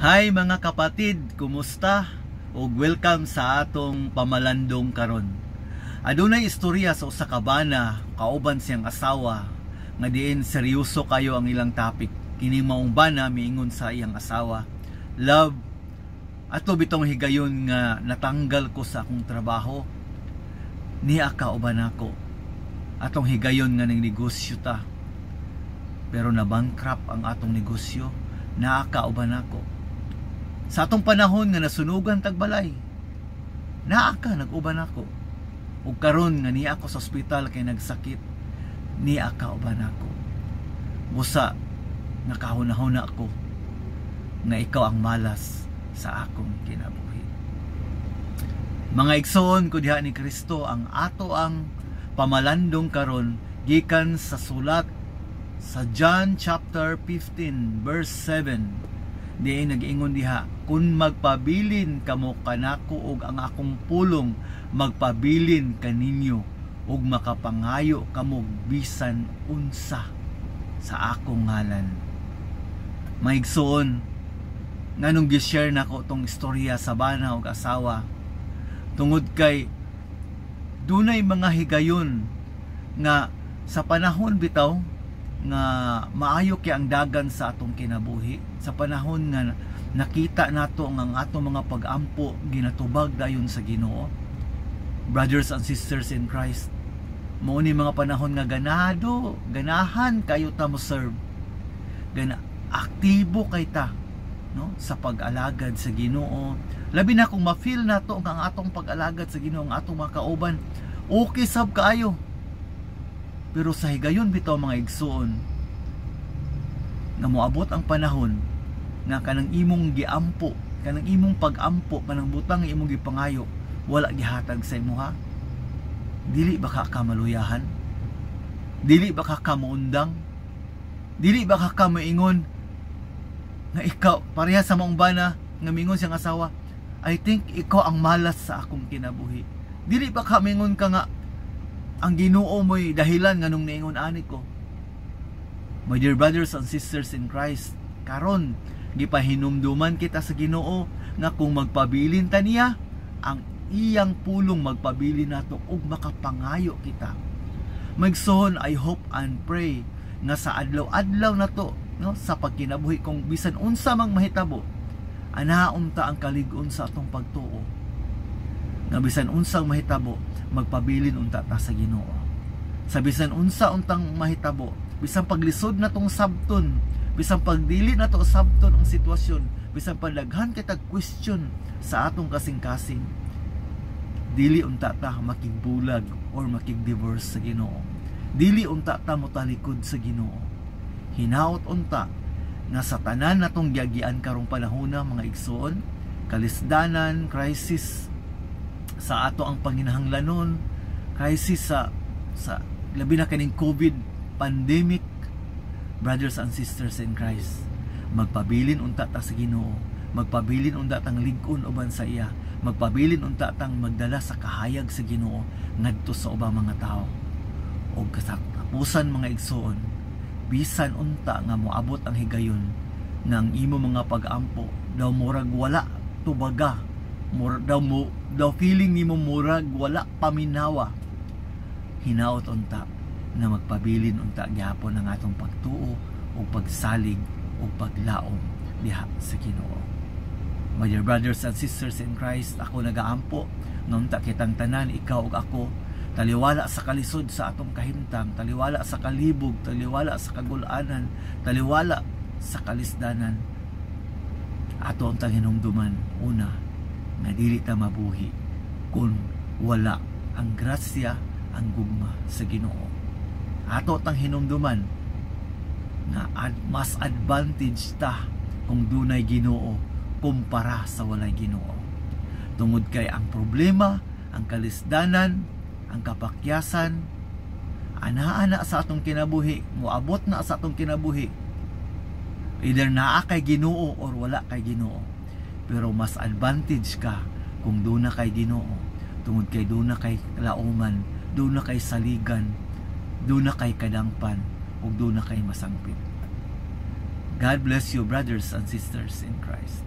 Hi mga kapatid, kumusta? Ug welcome sa atong pamalandong karon. Adunay istorya sa usa ka bana kauban siyang asawa nga diin seryoso kayo ang ilang topic. Kini maong bana miingon sa iyang asawa, "Love, ato bitong higayon nga natanggal ko sa akong trabaho. Niya ka uban ako. Atong higayon nga ning negosyo ta. Pero na bankrupt ang atong negosyo. Naa ka uban ako. Sa atong panahon nga nasunugan tagbalay, naa ka nag-uban ako. Ug karon nga niya ako sa ospital kay nagsakit, niya ka uban ako. Busa nga kahunahuna ako nga ikaw ang malas sa akong kinabuhi." Mga igsoon ko diha ni Kristo, ang ato ang pamalandong karon gikan sa sulat sa John chapter 15 verse 7. Diin nag-ingon diha, "Kun magpabilin kamo kanako og ang akong pulong, magpabilin kaninyo ug makapangayo kamo bisan unsa sa akong ngalan." Maigsoon, nganong gi-share nako tong istorya sa bana ug asawa tungod kay dunay mga higayon nga sa panahon bitaw nga maayo kay ang dagan sa atong kinabuhi, sa panahon nga nakita nato nga ang atong mga pag-ampo ginatubag dayon sa Ginoo. Brothers and sisters in Christ, mao ni mga panahon nga ganahan kayo ta mo serve, aktibo kay ta, no, sa pag-alagad sa Ginoo. Labi na kung ma-feel nato nga ang atong pag-alagad sa Ginoo, ang atong mga kauban okay sab kaayo. Pero sa higayon bitaw mga igsoon, nga moabot ang panahon nga kanang imong giampo, kanang imong pag-ampo, kanang butang nga imong gipangayo, wala gihatag sa imuha. Dili ba ka maluyahan? Dili ba ka maundang? Dili ba ka maingon nga ikaw, pareha sa maong bana nga mingon siyang asawa, "I think ikaw ang malas sa akong kinabuhi." Dili ba ka maingon ka nga, "Ang Ginoo mo'y dahilan nga nung niingon ani ko." My dear brothers and sisters in Christ, karon gipahinumduman kita sa Ginoo nga kung magpabilin ta niya, ang iyang pulong magpabilin nato ug makapangayo kita. Magsoon, I hope and pray nga sa adlaw-adlaw nato, no, sa pagkinabuhi kung bisan unsa mang mahitabo, anaon ta ang kalig-on sa atong pagtuo. Nga bisan unsang mahitabo, magpabilin unta ta sa Ginoo. Sa bisan unsa untang mahitabo, bisan paglisod na tong sabton, bisan pagdili na to sabton ang sitwasyon, bisan padaghan kitag question sa atong kasing-kasing, dili unta ta makigbulag or makigdivorce sa Ginoo. Dili unta ta motalikod sa Ginoo. Hinaot unta nga sa tanan natong giagian karong panahona mga igsoon, kalisdanan, crisis sa ato ang panginahanglanon, crisis sa labi na kaning COVID pandemic. Brothers and sisters in Christ, magpabilin unta ta sa Ginoo, magpabilin unta tang lig-on uban sa iya, magpabilin unta tang magdala sa kahayag sa Ginoo ngadto sa ubang mga tao. Og katapusan mga igsoon, bisan unta nga moabot ang higayon nga ang imo mga pag-ampo daw murag wala tubaga, daw feeling nimo murag wala paminawa, hinaot unta na magpabilin unta gyapon ang atong pagtuo o pagsalig o paglaom diha sa Ginoo. My dear brothers and sisters in Christ, ako nagaampo nung kitang tanan, ikaw ug ako, taliwala sa kalisod sa atong kahimtang, taliwala sa kalibog, taliwala sa kagul-anan, taliwala sa kalisdanan, ato ang hinumduman una nga dili ta mabuhi kung wala ang grasya, ang gugma sa Ginoo. Ato tang hinumduman nga mas advantage ta kung dunay Ginoo kumpara sa walay Ginoo. Tungod kay ang problema, ang kalisdanan, ang kapakyasan, ana-ana sa atong kinabuhi, moabot na sa atong kinabuhi, either naa kay Ginoo or wala kay Ginoo. Pero mas advantage ka kung doon na kay Ginoo, tungod kay doon na kay lauman, doon na kay saligan, doon na kay kadangpan, ug doon na kay masangpit. God bless you, brothers and sisters in Christ.